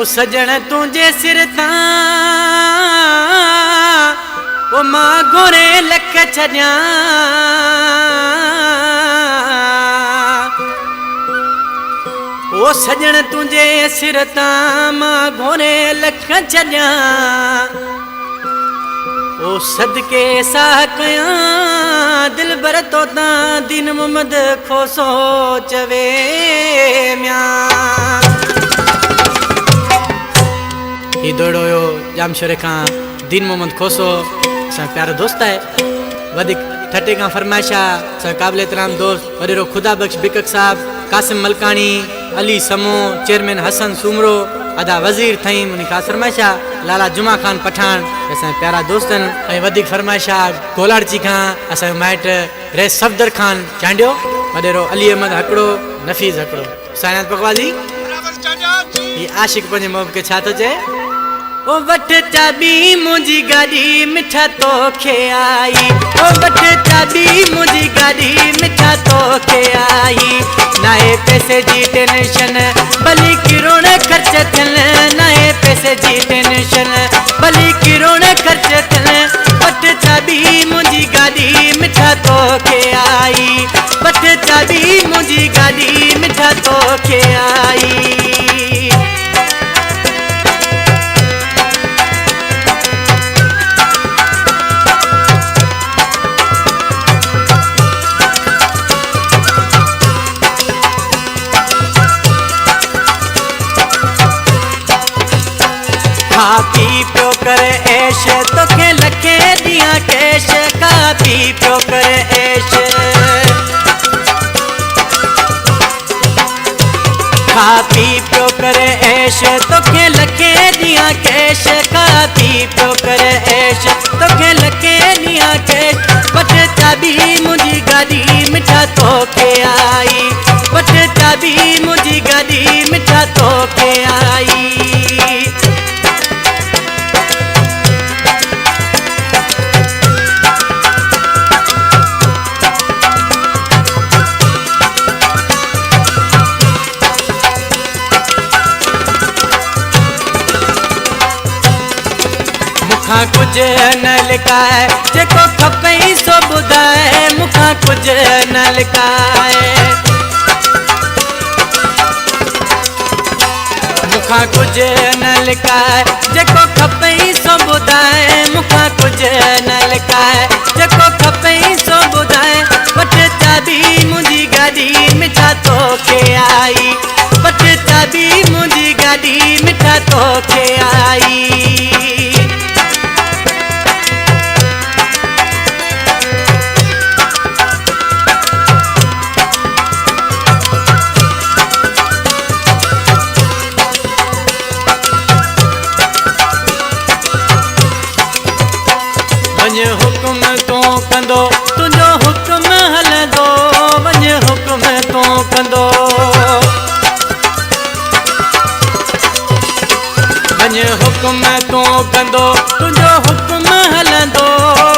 ओ सजण तुझे सिर तां ओ मां घोरे लख छॾियां ओ सजण तुझे सिर तां मां घोरे लख छॾियां ओ सदके सा कयां दिल बर तो तां दीन मोहम्मद खोसो चवे म्यां ही दौड़ो यो जामशोरे का दीन मोहम्मद खोसो सा प्यारा दोस्त है वधिक ठटे का फरमाइशा सा काबिल एहतराम दोस्त वडेरो खुदा बख्श बिकक साहब कासिम मलकानी अली समो चेयरमैन हसन सुमरो अदा वजीर थईं उन का फरमाइशा लाला जुमा खान पठान असा प्यारा दोस्तन ऐं वधिक फरमाइशा गोलाड़ची का असा माइट रे सफदर खान चांडियो वडेरो अली अहमद हकड़ो नफीज हकड़ो सायनात पकवाजी ये आशिक पंजे मोहब्बत के छा तो चए ओ वठ चाबी मुंहिंजी गाड़ी मिठा तोखे आई ओ वठ चाबी मुंहिंजी गाड़ी मिठा तोखे आई नाहे पैसे जी टेंशन भली किरोण ख़र्च थियनि नाहे पैसे जी टेंशन भली किरोण ख़र्च थियनि वठ चाबी मुंहिंजी गाड़ी मिठा तोखे आई वठ चाबी मुंहिंजी गाड़ी मिठा तोखे आई खा पी पियो कर ऐश तोखे लखे दिया कैश खा पी पियो कर ऐश खा पी पियो कर ऐश तोखे लखे दिया कैश खा पी पियो कर ऐश तोखे लखे दिया कैश वठ चाबी मुंहिंजी गाड़ी मिठा तोखे आई वठ चाबी मुंहिंजी गाड़ी मिठा तोखे आई मुखा कुछ न लिकाए जेको खपई सो ॿुधाए मुखा कुछ न लिकाए मुखा कुछ न लिकाए जेको खपई सो ॿुधाए मुखा कुछ न लिकाए जेको खपई सो ॿुधाए वठ चाबी मुंहिंजी गाड़ी मिठा तोखे आई वठ चाबी मुंहिंजी गाड़ी मिठा तोखे आई वञ हुकुम तो कंदो तुंहिंजो हुकुम हलंदो वञ हुकुम तो कंदो वञ हुकुम तो कंदो तुंहिंजो हुकुम हलंदो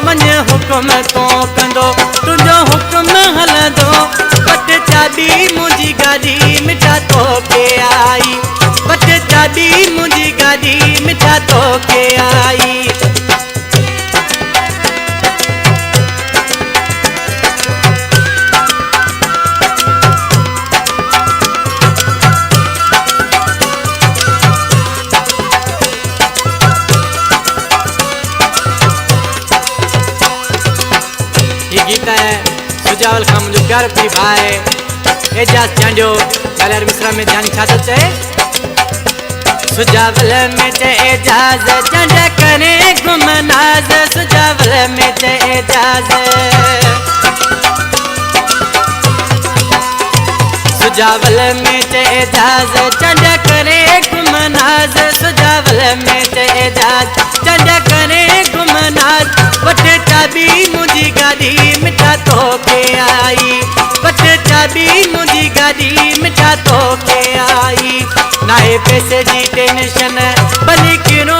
वञ हुकुम तो कंदो तुंहिंजो हुकुम हलंदो वठ चाबी मुंहिंजी गाड़ी मिठा तोखे आई वठ चाबी मुंहिंजी गाड़ी मिठा तोखे आई गीत है सुजावल का मुझे प्यार भी भाई एजाज चांडियो कलर मिश्रा में ध्यान छाता चए सुजावल में चे एजाज चांड करे गुमनाज सुजावल में चे एजाज सुजावल में चे एजाज चांड करे गुमनाज सुजावल में चे एजाज चांड करे गुमनाज वठ चाबी मुंहिंजी गाड़ी मिठा तोखे आई वठ चाबी मुंहिंजी गाड़ी मिठा तोखे आई नाहे पैसे जी टेंशन भली किरो